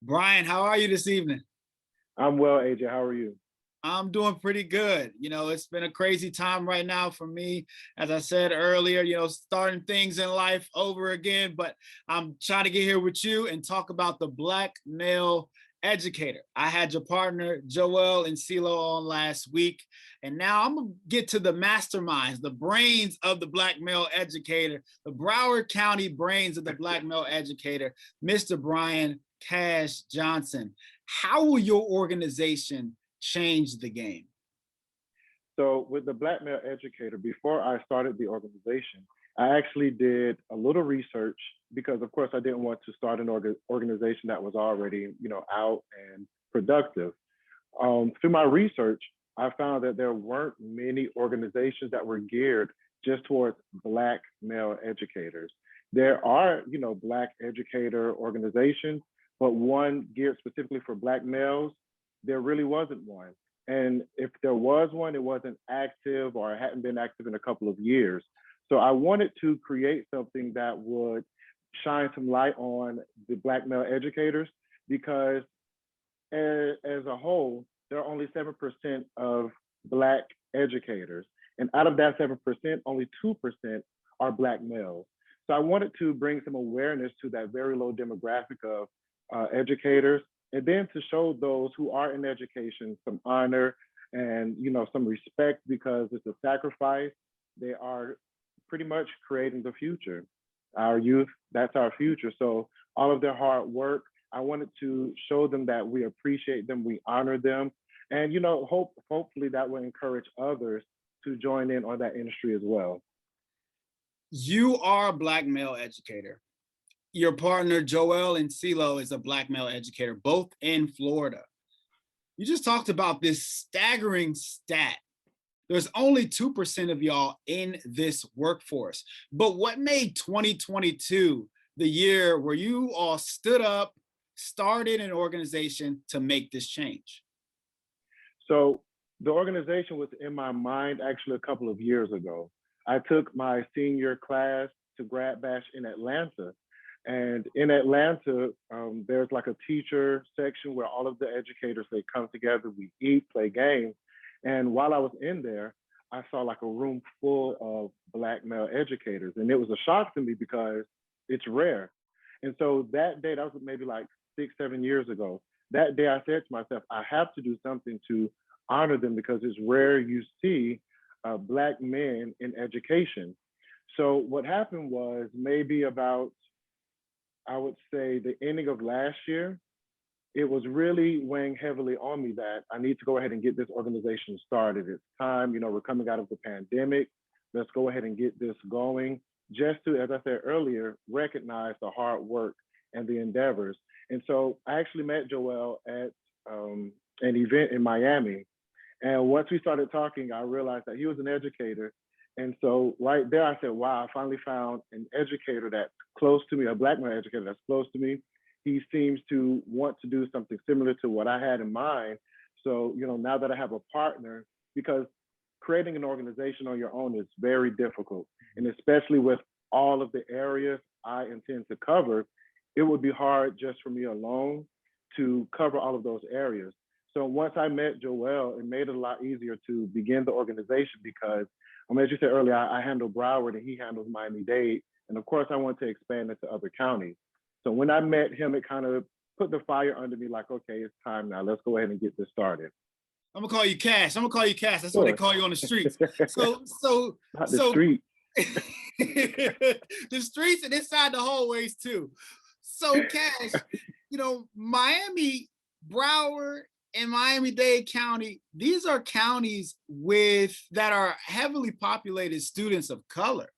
Brian, how are you this evening? I'm well, AJ. How are you? I'm doing pretty good. It's been a crazy time right now for me. As I said earlier, starting things in life over again, but I'm trying to get here with you and talk about the Black Male Educator. I had your partner, Joel Insilo, on last week, and now I'm going to get to the masterminds, the brains of the Black Male Educator, the Broward County brains of the Black Male Educator, Mr. Brian Kash Johnson. How will your organization change the game? So, with the Black Male Educator, before I started the organization, I actually did a little research because, of course, I didn't want to start an organization that was already, out and productive. Through my research, I found that there weren't many organizations that were geared just towards Black male educators. There are, Black educator organizations, but one geared specifically for Black males, there really wasn't one. And if there was one, it wasn't active or it hadn't been active in a couple of years. So I wanted to create something that would shine some light on the Black male educators because as a whole, there are only 7% of Black educators. And out of that 7%, only 2% are Black males. So I wanted to bring some awareness to that very low demographic of educators, and then to show those who are in education some honor and some respect because it's a sacrifice. They are pretty much creating the future. Our youth, that's our future. So all of their hard work, I wanted to show them that we appreciate them, we honor them, and hopefully that will encourage others to join in on that industry as well. You are a Black male educator. Your partner, Joel Insilo, is a Black male educator, both in Florida. You just talked about this staggering stat. There's only 2% of y'all in this workforce. But what made 2022 the year where you all stood up, started an organization to make this change? So the organization was in my mind actually a couple of years ago. I took my senior class to Grad Bash in Atlanta. And in Atlanta, there's like a teacher section where all of the educators, they come together, we eat, play games. And while I was in there, I saw like a room full of Black male educators. And it was a shock to me because it's rare. And so that day, that was maybe like 6, 7 years ago, that day I said to myself, I have to do something to honor them because it's rare you see Black men in education. So what happened was maybe about, I would say, the ending of last year, it was really weighing heavily on me that I need to go ahead and get this organization started. It's time, we're coming out of the pandemic. Let's go ahead and get this going just to, as I said earlier, recognize the hard work and the endeavors. And so I actually met Joel at an event in Miami. And once we started talking, I realized that he was an educator. And so right there, I said, wow, I finally found an educator that's close to me, a Black male educator that's close to me. He seems to want to do something similar to what I had in mind. So, now that I have a partner, because creating an organization on your own is very difficult. And especially with all of the areas I intend to cover, it would be hard just for me alone to cover all of those areas. So once I met Joel, it made it a lot easier to begin the organization because, as you said earlier, I handle Broward and he handles Miami-Dade. And of course, I want to expand it to other counties. So when I met him, it kind of put the fire under me like, okay, it's time now. Let's go ahead and get this started. I'm gonna call you Kash. That's Sure. what they call you on the streets. So Not the street. The streets and inside the hallways too. So Kash, Miami, Broward, and Miami-Dade County, these are counties that are heavily populated students of color.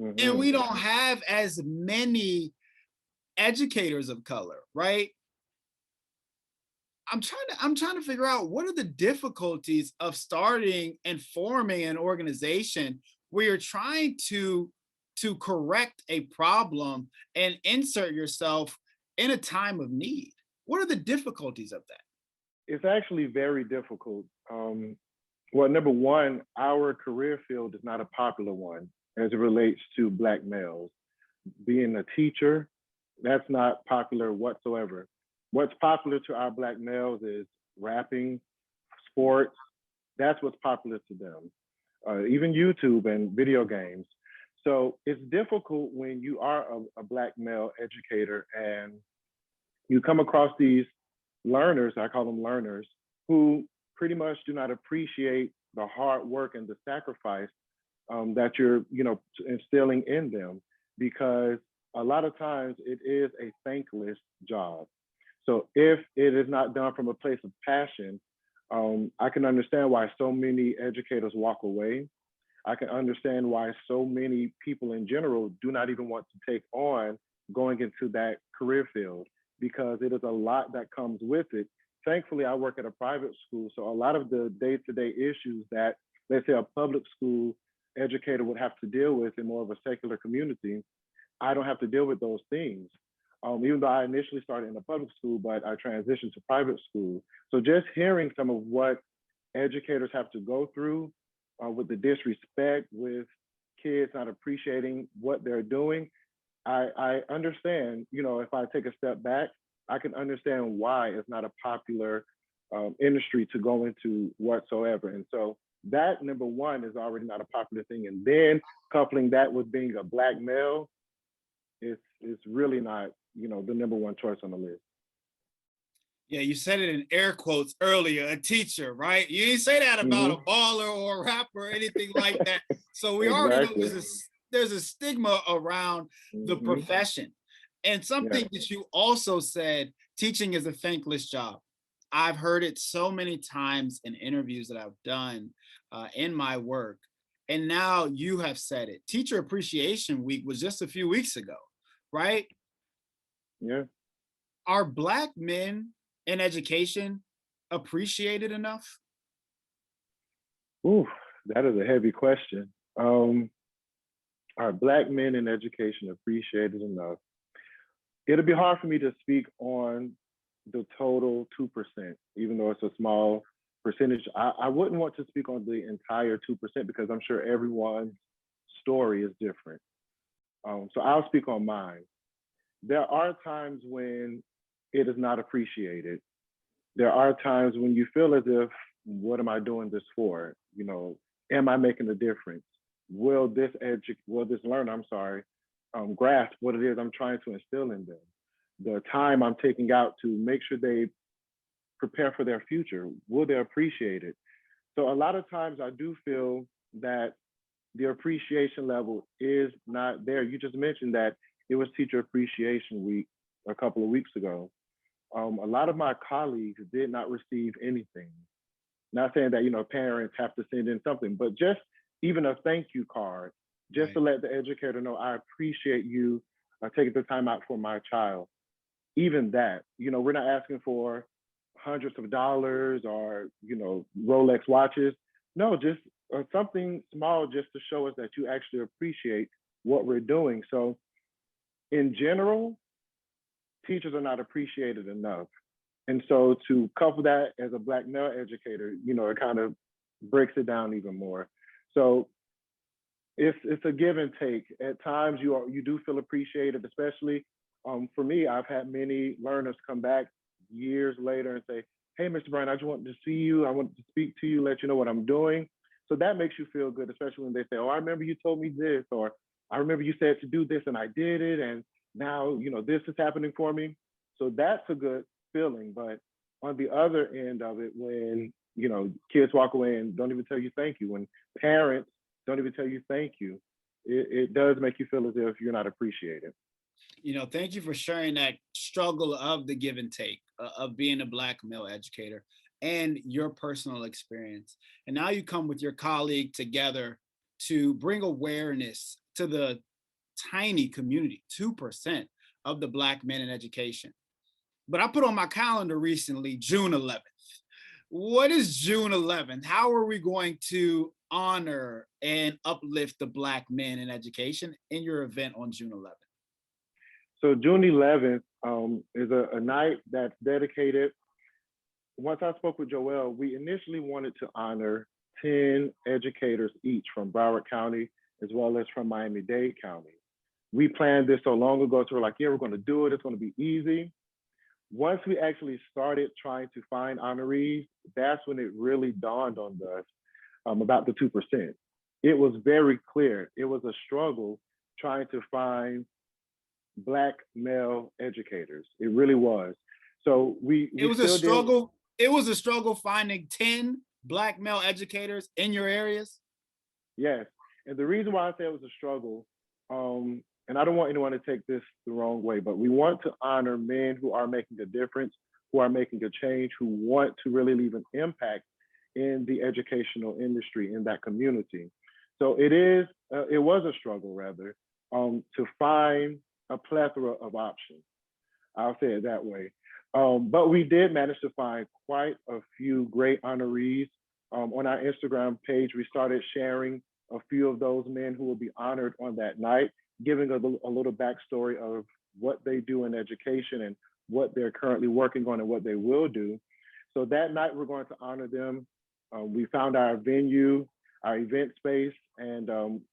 Mm-hmm. And we don't have as many educators of color, right? I'm trying to figure out what are the difficulties of starting and forming an organization where you're trying to correct a problem and insert yourself in a time of need. What are the difficulties of that? It's actually very difficult. Well, number one, our career field is not a popular one as it relates to Black males. Being a teacher, that's not popular whatsoever. what's popular to our Black males is rapping, sports. That's what's popular to them. Even YouTube and video games. So it's difficult when you are a Black male educator and you come across these learners, I call them learners, who pretty much do not appreciate the hard work and the sacrifice that you're, instilling in them, because a lot of times it is a thankless job. So if it is not done from a place of passion, I can understand why so many educators walk away. I can understand why so many people in general do not even want to take on going into that career field, because it is a lot that comes with it. Thankfully, I work at a private school, so a lot of the day-to-day issues that, let's say, a public school educator would have to deal with in more of a secular community, I don't have to deal with those things. Even though I initially started in a public school, but I transitioned to private school. So just hearing some of what educators have to go through with the disrespect, with kids not appreciating what they're doing, I understand, if I take a step back, I can understand why it's not a popular industry to go into whatsoever. And so that, number one, is already not a popular thing. And then coupling that with being a Black male, it's really not, the number one choice on the list. Yeah, you said it in air quotes earlier, a teacher, right? You didn't say that about a baller or a rapper or anything like that. So we already know there's a stigma around the profession. And something that you also said, teaching is a thankless job. I've heard it so many times in interviews that I've done in my work. And now you have said it. Teacher Appreciation Week was just a few weeks ago, right? Yeah. Are Black men in education appreciated enough? Ooh, that is a heavy question. Are Black men in education appreciated enough? It'll be hard for me to speak on the total 2%, even though it's a small percentage. I wouldn't want to speak on the entire 2% because I'm sure everyone's story is different. So I'll speak on mine. There are times when it is not appreciated. There are times when you feel as if, what am I doing this for? Am I making a difference? Will this learner, grasp what it is I'm trying to instill in them? The time I'm taking out to make sure they prepare for their future, will they appreciate it? So a lot of times I do feel that the appreciation level is not there. You just mentioned that it was Teacher Appreciation Week a couple of weeks ago. A lot of my colleagues did not receive anything. Not saying that, parents have to send in something, but just even a thank you card, just to let the educator know, I appreciate you taking the time out for my child. Even that, we're not asking for hundreds of dollars or, Rolex watches. No, just something small just to show us that you actually appreciate what we're doing. So in general, teachers are not appreciated enough. And so to couple that as a Black male educator, it kind of breaks it down even more. So it's a give and take. At times you do feel appreciated, especially for me, I've had many learners come back years later and say, hey, Mr. Bryan, I just wanted to see you. I wanted to speak to you, let you know what I'm doing. So that makes you feel good, especially when they say, oh, I remember you told me this, or I remember you said to do this and I did it. And now, this is happening for me. So that's a good feeling. But on the other end of it, when, kids walk away and don't even tell you thank you, when parents don't even tell you thank you, it does make you feel as if you're not appreciated. Thank you for sharing that struggle of the give and take of being a Black male educator and your personal experience. And now you come with your colleague together to bring awareness to the tiny community, 2% of the Black men in education. But I put on my calendar recently, June 11th. What is June 11th? How are we going to honor and uplift the Black men in education in your event on June 11th? So June 11th is a night that's dedicated. Once I spoke with Joel, we initially wanted to honor 10 educators each from Broward County, as well as from Miami-Dade County. We planned this so long ago, so we're like, yeah, we're going to do it. It's going to be easy. Once we actually started trying to find honorees, that's when it really dawned on us about the 2%. It was very clear. It was a struggle trying to find Black male educators. It really was. So It we was a still did. struggle. It was a struggle finding 10 Black male educators in your areas. Yes. And the reason why I say it was a struggle, and I don't want anyone to take this the wrong way, but we want to honor men who are making a difference, who are making a change, who want to really leave an impact in the educational industry in that community. So it was a struggle rather, to find a plethora of options. I'll say it that way. But we did manage to find quite a few great honorees. On our Instagram page, we started sharing a few of those men who will be honored on that night, giving a little backstory of what they do in education and what they're currently working on and what they will do. So that night, we're going to honor them. We found our venue, our event space, and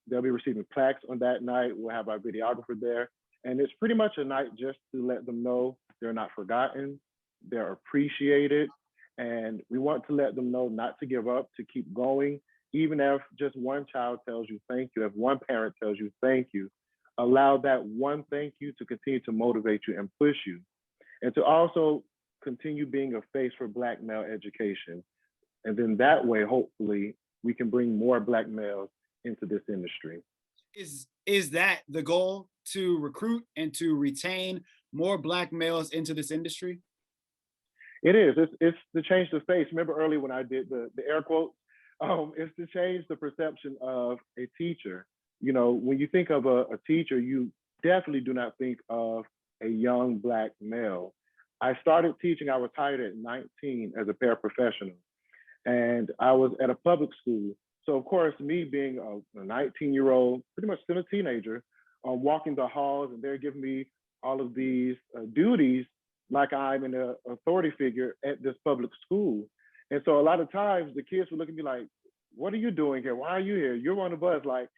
they'll be receiving plaques on that night. We'll have our videographer there. And it's pretty much a night just to let them know they're not forgotten, they're appreciated, and we want to let them know not to give up, to keep going, even if just one child tells you thank you, if one parent tells you thank you, allow that one thank you to continue to motivate you and push you, and to also continue being a face for Black male education. And then that way, hopefully, we can bring more Black males into this industry. Is that the goal, to recruit and to retain more Black males into this industry? It is. It's to change the face. Remember earlier when I did the air quotes? It's to change the perception of a teacher. You know, when you think of a teacher, you definitely do not think of a young Black male. I started teaching, I was hired at 19 as a paraprofessional, and I was at a public school. So of course, me being a 19-year-old, pretty much still a teenager, walking the halls, and they're giving me all of these duties like I'm an authority figure at this public school. And so a lot of times the kids would look at me like, what are you doing here? Why are you here? You're one of us. Like,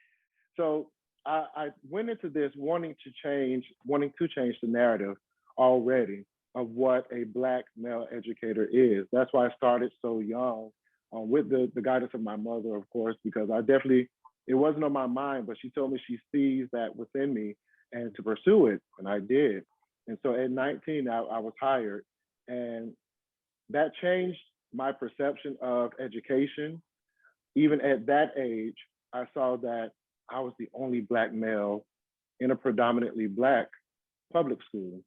so I went into this wanting to change the narrative already of what a Black male educator is. That's why I started so young, with the guidance of my mother, of course, because it wasn't on my mind, but she told me she sees that within me and to pursue it, and I did. And so at 19, I was hired, and that changed my perception of education. Even at that age, I saw that I was the only Black male in a predominantly Black public school,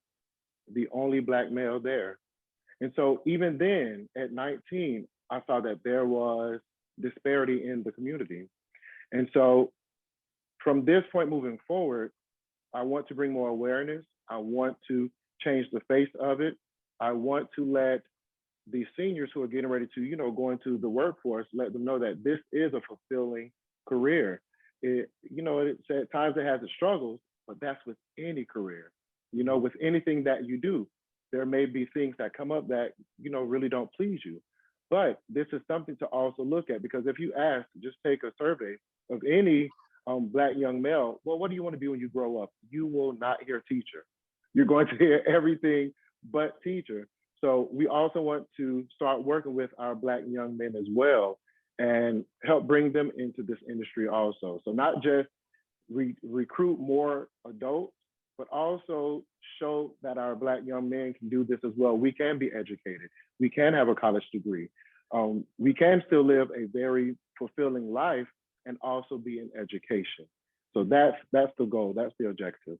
the only Black male there. And so even then, at 19, I saw that there was disparity in the community. And so from this point moving forward, I want to bring more awareness. I want to change the face of it. I want to let the seniors who are getting ready to, go into the workforce, let them know that this is a fulfilling career. It's at times it has its struggles, but that's with any career. With anything that you do, there may be things that come up that, really don't please you. But this is something to also look at, because if you ask, just take a survey of any Black young male, well, what do you want to be when you grow up? You will not hear teacher. You're going to hear everything but teacher. So we also want to start working with our Black young men as well and help bring them into this industry also. So not just recruit more adults, but also show that our Black young men can do this as well. We can be educated. We can have a college degree. We can still live a very fulfilling life and also be in education. So that's the goal. That's the objective.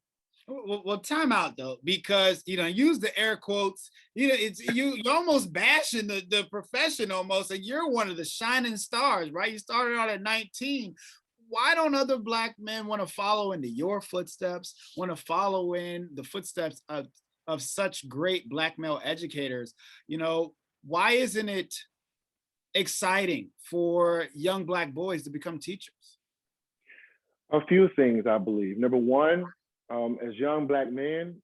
Well, time out though, because use the air quotes. It's you're almost bashing the profession almost, and you're one of the shining stars, right? You started out at 19. Why don't other Black men want to follow into your footsteps? Want to follow in the footsteps of such great Black male educators? Why isn't it exciting for young Black boys to become teachers? A few things, I believe. Number one, as young Black men,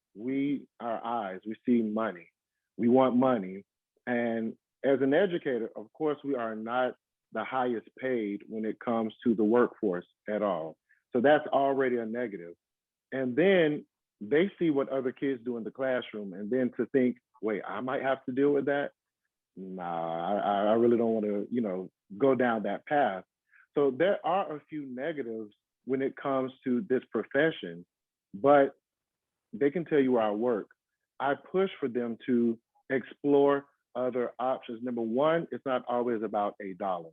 our eyes, we see money. We want money. And as an educator, of course, we are not the highest paid when it comes to the workforce at all. So that's already a negative. And then they see what other kids do in the classroom, and then to think wait, I might have to deal with that. Nah, I really don't want to, go down that path. So there are a few negatives when it comes to this profession, but they can tell you where I work. I push for them to explore other options. Number one, it's not always about a dollar.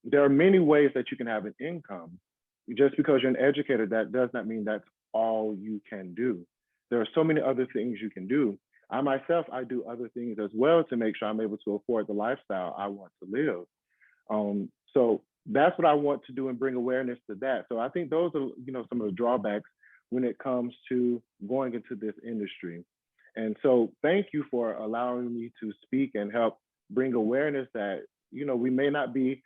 There are many ways that you can have an income. Just because you're an educator, that does not mean that's all you can do. There are so many other things you can do. I myself, I do other things as well to make sure I'm able to afford the lifestyle I want to live. So that's what I want to do and bring awareness to that. So I think those are, some of the drawbacks when it comes to going into this industry. And so thank you for allowing me to speak and help bring awareness that, we may not be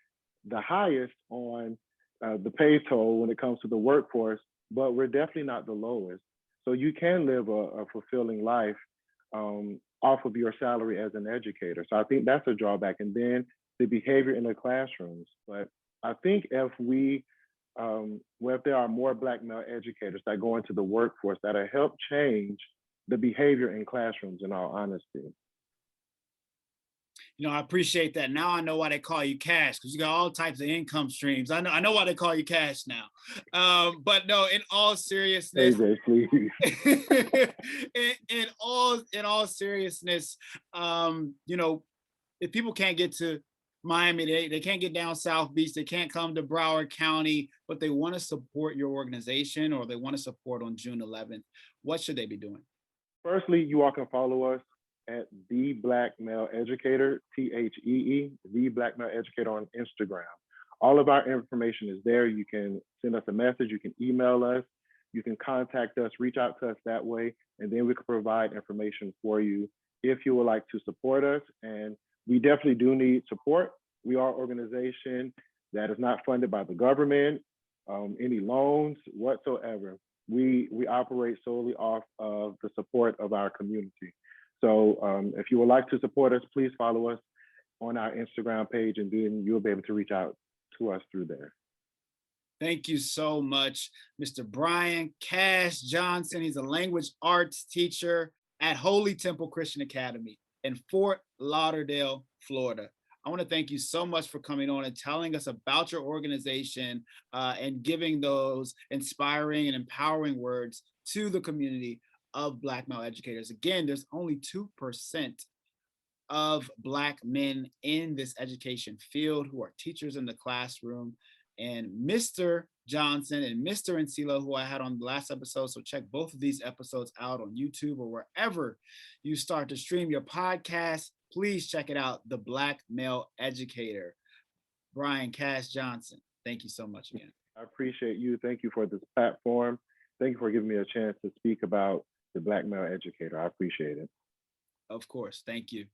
the highest on the pay toll when it comes to the workforce, but we're definitely not the lowest. So you can live a fulfilling life off of your salary as an educator. So I think that's a drawback. And then the behavior in the classrooms. But I think if there are more Black male educators that go into the workforce that'll help change the behavior in classrooms, in all honesty. I appreciate that. Now I know why they call you Kash, because you got all types of income streams. I know why they call you Kash now. But no, in all seriousness, AJ, please. in all seriousness, if people can't get to Miami, they can't get down South Beach, they can't come to Broward County, but they want to support your organization or they want to support on June 11th, what should they be doing? Firstly, you all can follow us at The Black Male Educator, THEE, The Black Male Educator on Instagram. All of our information is there. You can send us a message, you can email us, you can contact us, reach out to us that way, and then we can provide information for you if you would like to support us. And we definitely do need support. We are an organization that is not funded by the government, any loans whatsoever. We operate solely off of the support of our community. So if you would like to support us, please follow us on our Instagram page, and then you'll be able to reach out to us through there. Thank you so much, Mr. Brian Kash Johnson. He's a language arts teacher at Holy Temple Christian Academy in Fort Lauderdale, Florida. I want to thank you so much for coming on and telling us about your organization and giving those inspiring and empowering words to the community of Black male educators. Again, there's only 2% of Black men in this education field who are teachers in the classroom. And Mr. Johnson and Mr. Insilo, who I had on the last episode. So check both of these episodes out on YouTube or wherever you start to stream your podcast. Please check it out, The Black Male Educator. Brian Kash Johnson, thank you so much again. I appreciate you. Thank you for this platform. Thank you for giving me a chance to speak about the Black Male Educator. I appreciate it. Of course. Thank you.